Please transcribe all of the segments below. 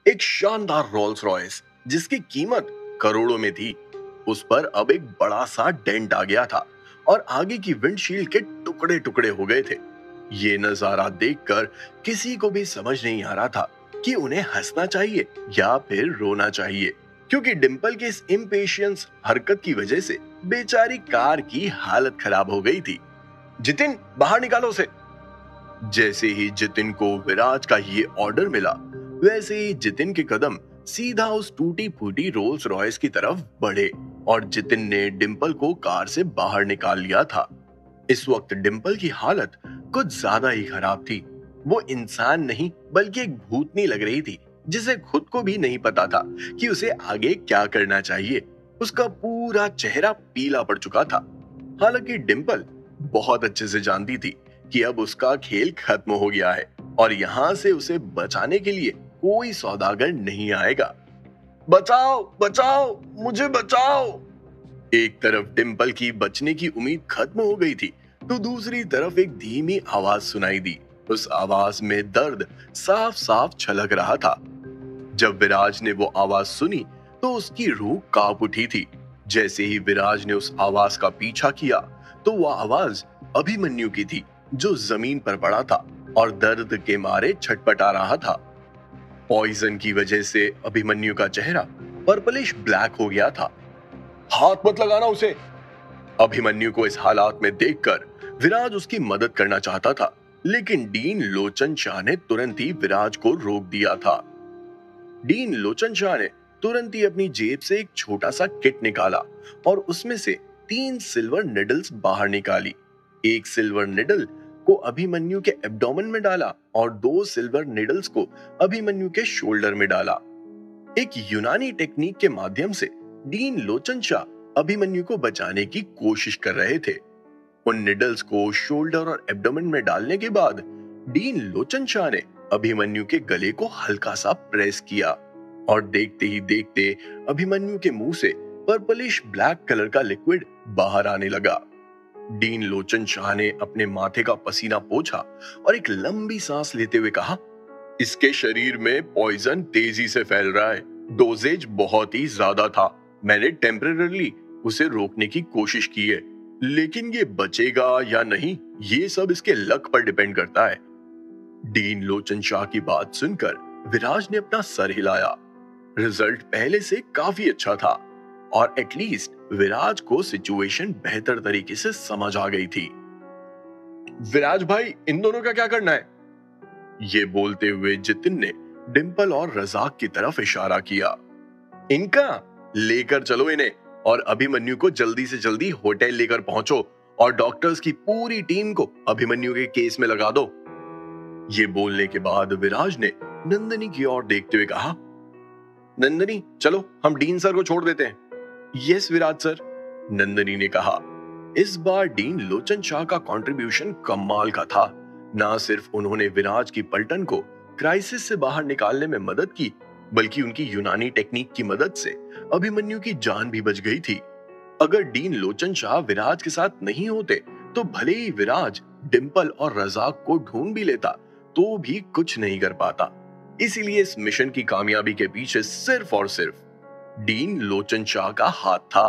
एक शानदार Rolls Royce जिसकी कीमत करोड़ों में थी, उस पर अब एक बड़ा सा डेंट आ गया था और आगे की विंडशील्ड के टुकड़े टुकड़े हो गए थे। ये नजारा देखकर किसी को भी समझ नहीं आ रहा था कि उन्हें हंसना चाहिए या फिर रोना चाहिए, क्योंकि डिंपल के इस इम्पेशियंस हरकत की वजह से बेचारी कार की हालत खराब हो गई थी। जितिन, बाहर निकालो उसे। जैसे ही जितिन को विराज का ये ऑर्डर मिला, वैसे ही जितिन के कदम सीधा उस टूटी फूटी रोल्स रॉयस की तरफ बढ़े और जितिन ने डिंपल को कार से बाहर निकाल लिया था। इस वक्त डिंपल की हालत कुछ ज्यादा ही खराब थी। वो इंसान नहीं बल्कि एक भूतनी लग रही थी, जिसे खुद को भी नहीं पता था कि उसे आगे क्या करना चाहिए। उसका पूरा चेहरा पीला पड़ चुका था। हालांकि डिंपल बहुत अच्छे से जानती थी कि अब उसका खेल खत्म हो गया है और यहाँ से उसे बचाने के लिए कोई सौदागर नहीं आएगा। बचाओ बचाओ, मुझे बचाओ। एक तरफ डिंपल की बचने की उम्मीद खत्म हो गई थी, तो दूसरी तरफ एक धीमी आवाज सुनाई दी। उस आवाज में दर्द साफ साफ छलक रहा था। जब विराज ने वो आवाज सुनी तो उसकी रूह कांप उठी थी। जैसे ही विराज ने उस आवाज का पीछा किया तो वो आवाज अभिमन्यु की थी, जो जमीन पर पड़ा था और दर्द के मारे छटपटा रहा था। पॉइजन की वजह से अभिमन्यु का चेहरा पर्पलिश ब्लैक हो गया था। हाथ मत लगाना उसे। अभिमन्यु को इस हालात में देखकर विराज उसकी मदद करना चाहता था, लेकिन डीन लोचन शाह ने तुरंत ही विराज को रोक दिया था। डीन लोचन शाह ने तुरंत ही अपनी जेब से एक छोटा सा किट निकाला और उसमें से 3 सिल्वर निडल्स बाहर निकाली। एक सिल्वर निडल को अभिमन्यु के एब्डोमेन में डाला और 2 सिल्वर निडल्स को अभिमन्यु के शोल्डर में डाला। एक यूनानी टेक्निक के माध्यम से डीन लोचन शाह अभिमन्यु को बचाने की कोशिश कर रहे थे। उन निडल्स को शोल्डर और एब्डोमेन में डालने के बाद डीन लोचन शाह ने अभिमन्यु के गले को हल्का सा प्रेस किया और देखते ही देखते अभिमन्यु के मुंह से पर्पलिश ब्लैक कलर का लिक्विड बाहर आने लगा। डीन लोचन शाह ने अपने माथे का पसीना पोंछा और एक लंबी सांस लेते हुए कहा, इसके शरीर में पॉइजन तेजी से फैल रहा है। डोजेज बहुत ही ज्यादा था। मैंने टेम्परेरीली उसे रोकने की कोशिश की है, लेकिन ये बचेगा या नहीं, ये सब इसके लक पर डिपेंड करता है। डीन लोचन शाह की बात सुनकर विराज ने अपना सर हिलाया। रिजल्ट पहले से काफी अच्छा था और एटलीस्ट विराज को सिचुएशन बेहतर तरीके से समझ आ गई थी। विराज भाई, इन दोनों का क्या करना है? ये बोलते हुए जितिन ने डिंपल और रजाक की तरफ इशारा किया। इनका लेकर चलो इन्हें और अभिमन्यु को जल्दी से जल्दी होटल लेकर पहुंचो और डॉक्टर्स की पूरी टीम को अभिमन्यु के केस में लगा दो। ये बोलने के बाद विराज ने नंदनी की ओर देखते हुए कहा, नंदनी चलो हम डीन सर को छोड़ देते हैं। यस विराज सर, नंदनी ने कहा। इस बार डीन लोचन शाह का कंट्रीब्यूशन कमाल का था। ना सिर्फ उन्होंने विराज की पलटन को क्राइसिस से बाहर निकालने में मदद की, बल्कि उनकी यूनानी टेक्निक की मदद से अभिमन्यु की जान भी बच गई थी। अगर डीन लोचन शाह विराज के साथ नहीं होते तो भले ही विराज डिंपल और रजाक को ढूंढ भी लेता तो भी कुछ नहीं कर पाता। इसीलिए इस मिशन की कामयाबी के पीछे सिर्फ और सिर्फ डीन लोचन शाह का हाथ था।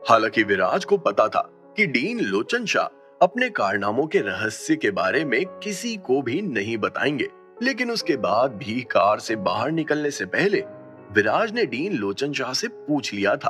हालांकि विराज को पता था कि डीन लोचन शाह अपने कारनामों के रहस्य के बारे में किसी को भी नहीं बताएंगे, लेकिन उसके बाद भी कार से बाहर निकलने से पहले विराज ने डीन लोचन शाह से पूछ लिया था,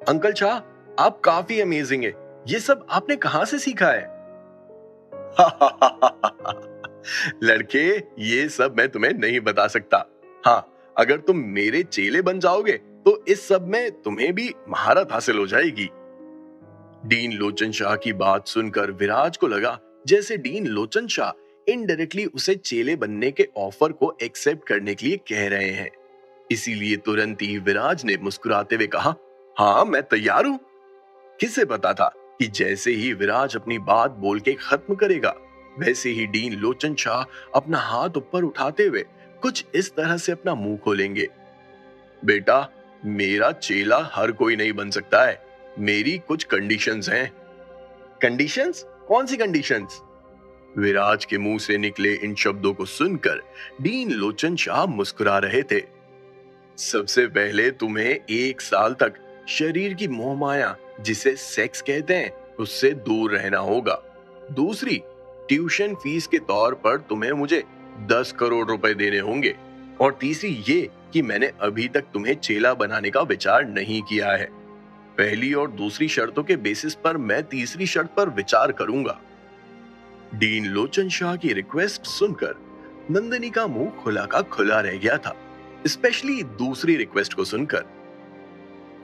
अंकल शाह, आप काफी अमेजिंग है। ये सब आपने कहां से सीखा है? लड़के, ये सब मैं तुम्हें नहीं बता सकता। हाँ, अगर तुम मेरे चेले बन जाओगे तो इस सब में तुम्हें भी महारत हासिल हो जाएगी। डीन लोचन शाह की बात सुनकर विराज को लगा जैसे डीन लोचन शाह इनडायरेक्टली उसे चेले बनने के ऑफर को एक्सेप्ट करने के लिए कह रहे हैं। इसीलिए तुरंत ही विराज ने मुस्कुराते हुए कहा, हाँ मैं तैयार हूं। किसे पता था कि जैसे ही विराज अपनी बात बोल के खत्म करेगा, वैसे ही डीन लोचन शाह अपना हाथ ऊपर उठाते हुए कुछ इस तरह से अपना मुंह खोलेंगे, बेटा मेरा चेला हर कोई नहीं बन सकता है, मेरी कुछ कंडीशंस हैं। कंडीशंस? कौन सी कंडीशंस? विराज के मुंह से निकले इन शब्दों को सुनकर डीन लोचन शाह मुस्कुरा रहे थे। सबसे पहले तुम्हें 1 साल तक शरीर की मोहमाया, जिसे सेक्स कहते हैं, उससे दूर रहना होगा। दूसरी, ट्यूशन फीस के तौर पर तुम्हें मुझे 10 करोड़ रुपए देने होंगे। और तीसरी ये कि मैंने अभी तक तुम्हें चेला बनाने का विचार नहीं किया है। पहली और दूसरी शर्तों के बेसिस पर मैं तीसरी शर्त पर विचार करूंगा। डीन लोचन शाह की रिक्वेस्ट सुनकर नंदिनी का मुंह खुला का खुला रह गया था, स्पेशली दूसरी रिक्वेस्ट को सुनकर।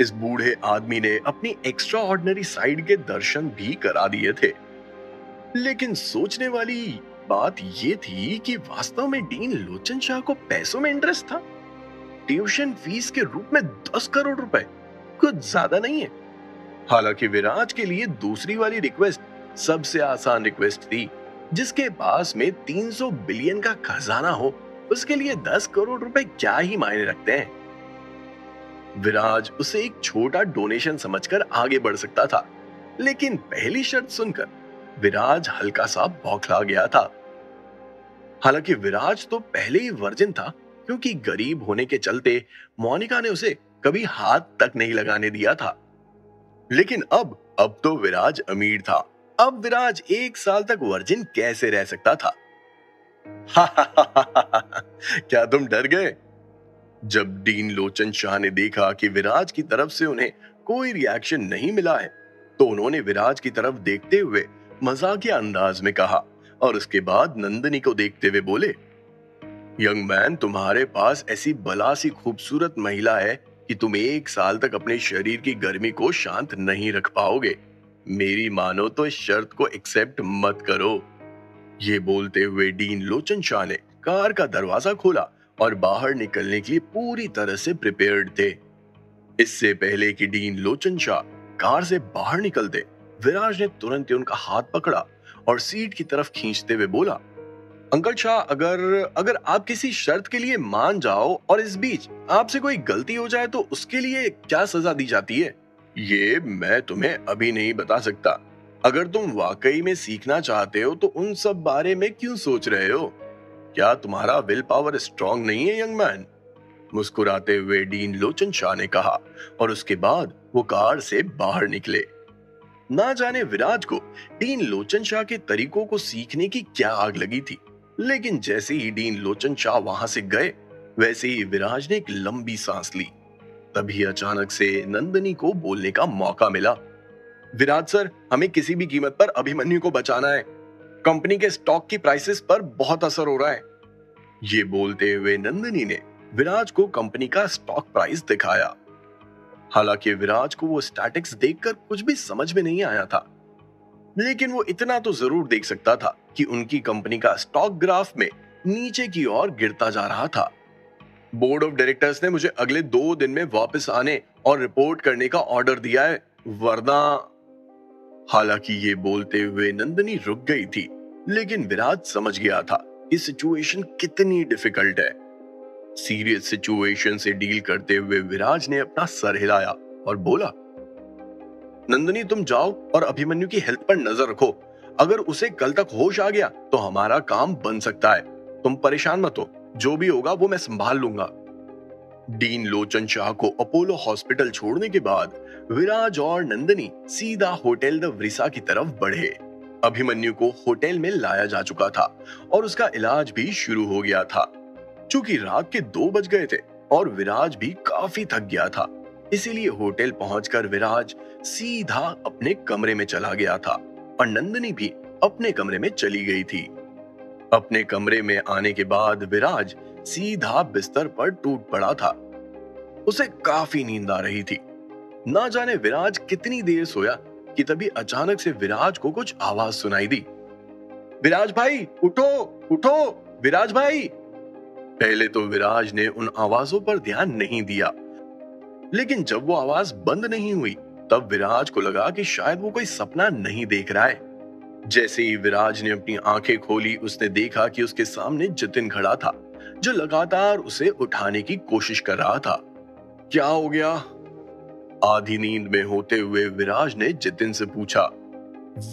इस बूढ़े आदमी ने अपनी एक्स्ट्रा ऑर्डिनरी साइड के दर्शन भी करा दिए थे। लेकिन सोचने वाली बात यह थी कि वास्तव में डीन लोचन शाह को पैसों में इंटरेस्ट था। ट्यूशन फीस के रूप में 10 करोड़ रुपए कुछ ज्यादा नहीं है। हालांकि विराज के लिए दूसरी वाली रिक्वेस्ट सबसे आसान रिक्वेस्ट थी। जिसके पास में 300 बिलियन का खजाना हो, उसके लिए 10 करोड़ रुपए क्या ही मायने रखते हैं। विराज उसे एक छोटा डोनेशन समझकर आगे बढ़ सकता था, लेकिन पहली शर्त सुनकर विराज हल्का सा बौखला गया था। हालांकि विराज तो पहले ही वर्जिन था, क्योंकि गरीब होने के चलते मोनिका ने उसे कभी हाथ तक नहीं लगाने दिया था। लेकिन अब तो विराज अमीर था। अब विराज 1 साल तक वर्जिन कैसे रह सकता था? क्या तुम डर गए? जब डीन लोचन शाह ने देखा कि विराज की तरफ से उन्हें कोई रिएक्शन नहीं मिला है, तो उन्होंने विराज की तरफ देखते हुए मजाकिया अंदाज में कहा और उसके बाद नंदिनी को देखते हुए बोले, यंग मैन, तुम्हारे पास ऐसी बला सी खूबसूरत महिला है कि तुम 1 साल तक अपने शरीर की गर्मी को शांत नहीं रख पाओगे। मेरी मानो तो इस शर्त को एक्सेप्ट मत करो। ये बोलते हुए डीन लोचन शाह ने कार का दरवाजा खोला और बाहर निकलने के लिए पूरी तरह से प्रिपेयर्ड थे। इससे पहले कि डीन लोचन शाह कार से बाहर निकलते, विराज ने तुरंत ही उनका हाथ पकड़ा और सीट की तरफ खींचते हुए बोला, अंकल शाह, अगर आप किसी शर्त के लिए मान जाओ और इस बीच आपसे कोई गलती हो जाए तो उसके लिए क्या सजा दी जाती है, ये मैं तुम्हें अभी नहीं बता सकता। अगर तुम वाकई में सीखना चाहते हो तो उन सब बारे में क्यों सोच रहे हो? क्या तुम्हारा विल पावर स्ट्रांग नहीं है, यंग मैन? मुस्कुराते हुए डीन लोचन शाह ने कहा और उसके बाद वो कार से बाहर निकले। ना जाने विराज को डीन लोचन शाह के तरीकों को सीखने की क्या आग लगी थी, लेकिन जैसे ही डीन लोचन शाह वहां से गए, वैसे ही विराज ने एक लंबी सांस ली। तभी अचानक से नंदिनी को बोलने का मौका मिला। विराज सर, हमें किसी भी कीमत पर अभिमन्यु को बचाना है। कंपनी के स्टॉक की प्राइसेस पर बहुत असर हो रहा है। ये बोलते हुए नंदिनी ने विराज को कंपनी का स्टॉक प्राइस दिखाया। हालांकि विराज को वो स्टैटिक्स देखकर कुछ भी समझ में नहीं आया था, लेकिन वो इतना तो जरूर देख सकता था कि उनकी कंपनी का स्टॉक ग्राफ में नीचे की ओर गिरता जा रहा था। बोर्ड ऑफ डायरेक्टर्स ने मुझे अगले 2 दिन में वापस आने और रिपोर्ट करने का ऑर्डर दिया है, वरना। हालांकि ये बोलते हुए नंदिनी रुक गई थी, लेकिन विराज समझ गया था कि सिचुएशन कितनी डिफिकल्ट है। सीरियस सिचुएशन से डील करते हुए विराज ने अपना सर हिलाया और बोला, नंदिनी, तुम जाओ और अभिमन्यु की हेल्थ पर नजर रखो। अगर उसे कल तक होश आ गया तो हमारा काम बन सकता है। तुम परेशान मत हो, जो भी होगा वो मैं संभाल लूंगा। डीन लोचन शाह को अपोलो हॉस्पिटल छोड़ने के बाद विराज और नंदिनी सीधा होटल द व्रिसा की तरफ बढ़े। अभिमन्यु को होटल में लाया जा चुका था और उसका इलाज भी शुरू हो गया था। चूंकि रात के 2 बज गए थे और विराज भी काफी थक गया था, इसीलिए होटल पहुंचकर विराज सीधा अपने कमरे में चला गया था और नंदिनी भी अपने कमरे में चली गई थी। अपने कमरे में आने के बाद विराज सीधा बिस्तर पर टूट पड़ा था। उसे काफी नींद आ रही थी। ना जाने विराज कितनी देर सोया कि तभी अचानक से विराज को कुछ आवाज सुनाई दी। विराज भाई, उठो उठो, विराज भाई। पहले तो विराज ने उन आवाजों पर ध्यान नहीं दिया, लेकिन जब वो आवाज बंद नहीं हुई तब विराज को लगा कि शायद वो कोई सपना नहीं देख रहा है। जैसे ही विराज ने अपनी आंखें खोली, उसने देखा कि उसके सामने जितिन खड़ा था, जो लगातार उसे उठाने की कोशिश कर रहा था। क्या हो गया? आधी नींद में होते हुए विराज ने जितिन से पूछा।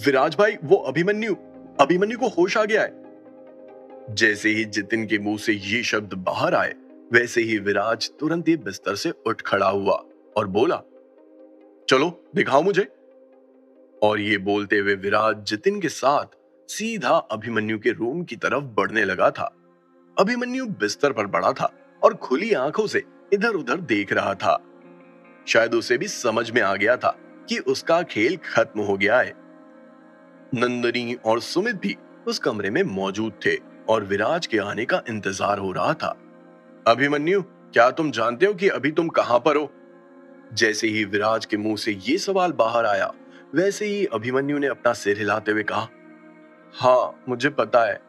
विराज भाई, वो अभिमन्यु अभिमन्यु को होश आ गया है। जैसे ही जितिन के मुंह से ये शब्द बाहर आए, वैसे ही विराज तुरंत ही बिस्तर से उठ खड़ा हुआ और बोला, चलो दिखाओ मुझे। और ये बोलते हुए विराज जितिन के साथ सीधा अभिमन्यु के रूम की तरफ बढ़ने लगा था। अभिमन्यु बिस्तर पर पड़ा था और खुली आंखों से इधर उधर देख रहा था। शायद उसे भी समझ में आ गया था कि उसका खेल खत्म हो गया है। नंदिनी और सुमित भी उस कमरे में मौजूद थे और विराज के आने का इंतजार हो रहा था। अभिमन्यु, क्या तुम जानते हो कि अभी तुम कहां पर हो? जैसे ही विराज के मुंह से ये सवाल बाहर आया, वैसे ही अभिमन्यु ने अपना सिर हिलाते हुए कहा, हाँ मुझे पता है।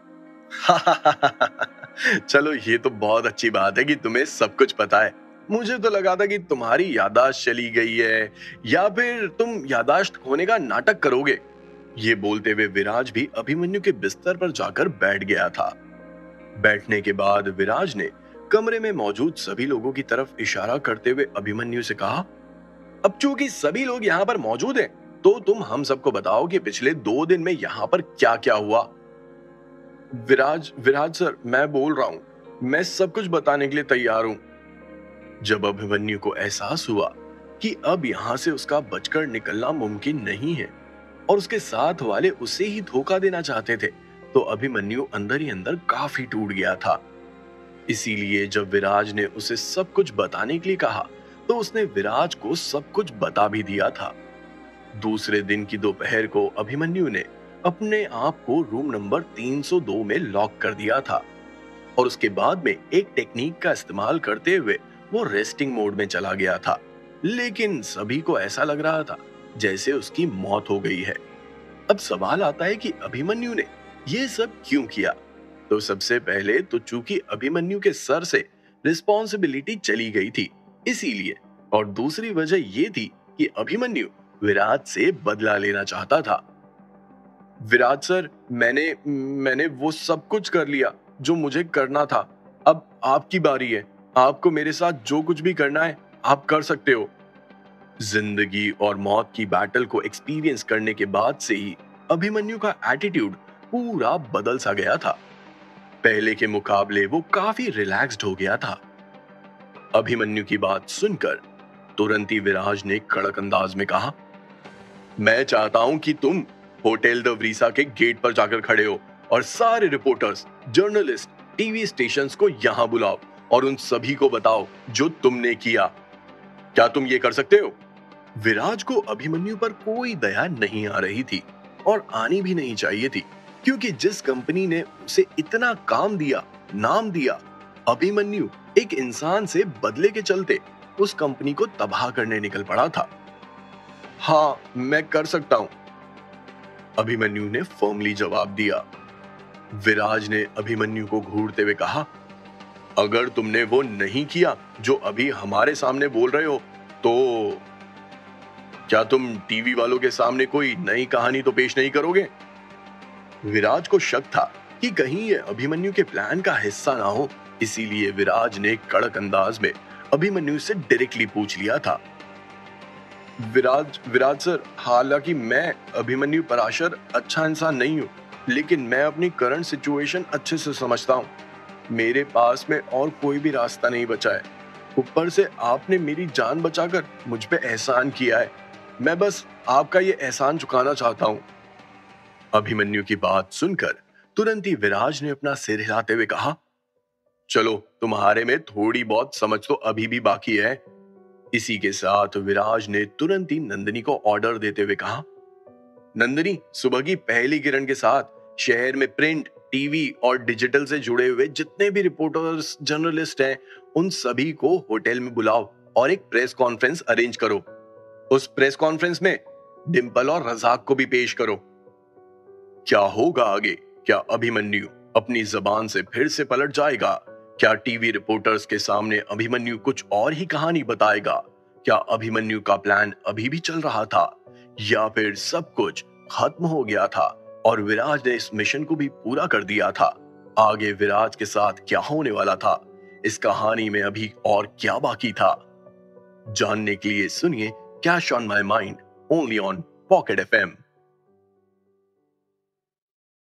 चलो ये तो बहुत अच्छी बात है कि तुम्हें सब कुछ पता है। मुझे तो लगा था कि तुम्हारी याददाश्त चली गई है या फिर तुम याददाश्त खोने का नाटक करोगे। ये बोलते हुए विराज भी अभिमन्यु के बिस्तर पर जाकर बैठ गया था। बैठने के बाद विराज ने कमरे में मौजूद सभी लोगों की तरफ इशारा करते हुए अभिमन्यु से कहा, अब चूंकि सभी लोग यहाँ पर मौजूद हैं, तो तुम हम सबको बताओ कि पिछले 2 दिन में यहाँ पर क्या क्या हुआ। विराज सर, मैं बोल रहा हूं, मैं सब कुछ बताने के लिए तैयार हूं। जब अभिमन्यु को एहसास हुआ कि अब यहां से उसका बचकर निकलना मुमकिन नहीं है और उसके साथ वाले उसे ही धोखा देना चाहते थे, तो अभिमन्यु अंदर ही अंदर काफी टूट गया था। इसीलिए जब विराज ने उसे सब कुछ बताने के लिए कहा, तो उसने विराज को सब कुछ बता भी दिया था। दूसरे दिन की दोपहर को अभिमन्यु ने अपने आप को रूम नंबर 302 में लॉक कर दिया था और उसके बाद में एक टेक्निक का इस्तेमाल करते हुए वो रेस्टिंग मोड में चला गया था। लेकिन सभी को ऐसा लग रहा था जैसे उसकी मौत हो गई है। अब सवाल आता है कि अभिमन्यु ने ये सब क्यों किया? तो सबसे पहले तो चूंकि अभिमन्यु के सर से रिस्पॉन्सिबिलिटी चली गई थी, इसीलिए। और दूसरी वजह ये थी कि अभिमन्यु विराज से बदला लेना चाहता था। विराज सर, मैंने वो सब कुछ कर लिया जो मुझे करना था। अब आपकी बारी है। आपको मेरे साथ जो कुछ भी करना है आप कर सकते हो। जिंदगी और मौत की बैटल को एक्सपीरियंस करने के बाद से ही अभिमन्यु का एटीट्यूड पूरा बदल सा गया था। पहले के मुकाबले वो काफी रिलैक्स्ड हो गया था। अभिमन्यु की बात सुनकर तुरंत ही विराज ने कड़क अंदाज में कहा, मैं चाहता हूं कि तुम होटल द व्रीसा के गेट पर जाकर खड़े हो और सारे रिपोर्टर्स, जर्नलिस्ट, टीवी स्टेशंस को यहां बुलाओ और उन सभी को बताओ जो तुमने किया। क्या तुम ये कर सकते हो? विराज को अभिमन्यु पर कोई दया नहीं आ रही थी और आनी भी नहीं चाहिए थी, क्योंकि जिस कंपनी ने उसे इतना काम दिया, नाम दिया, अभिमन्यु एक इंसान से बदले के चलते उस कंपनी को तबाह करने निकल पड़ा था। हाँ, मैं कर सकता हूं, अभिमन्यु ने फर्मली जवाब दिया। विराज ने अभिमन्यु को घूरते हुए कहा, अगर तुमने वो नहीं किया जो अभी हमारे सामने बोल रहे हो, तो क्या तुम टीवी वालों के सामने कोई नई कहानी तो पेश नहीं करोगे? विराज को शक था कि कहीं ये अभिमन्यु के प्लान का हिस्सा ना हो, इसीलिए विराज ने कड़क अंदाज में अभिमन्यु से डायरेक्टली पूछ लिया था। विराज सर, हालांकि मैं अभिमन्यु पराशर अच्छा इंसान नहीं हूँ, लेकिन मैं अपनी करंट सिचुएशन अच्छे से समझता हूँ। मेरे पास में और कोई भी रास्ता नहीं बचा है। ऊपर से आपने मेरी जान बचाकर मुझ पे एहसान किया है। मैं बस आपका ये एहसान चुकाना चाहता हूँ। अभिमन्यु की बात सुनकर तुरंत ही विराज ने अपना सिर हिलाते हुए कहा, चलो तुम्हारे में थोड़ी बहुत समझ तो अभी भी बाकी है। इसी के साथ विराज ने तुरंत ही नंदिनी को ऑर्डर देते हुए कहा, नंदिनी, सुबह की पहली किरण के साथ शहर में प्रिंट, टीवी और डिजिटल से जुड़े हुए जितने भी रिपोर्टर्स, जर्नलिस्ट हैं, उन सभी को होटल में बुलाओ और एक प्रेस कॉन्फ्रेंस अरेंज करो। उस प्रेस कॉन्फ्रेंस में डिंपल और रजाक को भी पेश करो। क्या होगा आगे? क्या अभिमन्यु अपनी जबान से फिर से पलट जाएगा? क्या टीवी रिपोर्टर्स के सामने अभिमन्यु कुछ और ही कहानी बताएगा? क्या अभिमन्यु का प्लान अभी भी चल रहा था या फिर सब कुछ खत्म हो गया था और विराज ने इस मिशन को भी पूरा कर दिया था? आगे विराज के साथ क्या होने वाला था? इस कहानी में अभी और क्या बाकी था? जानने के लिए सुनिए cash on my mind, only on pocket FM।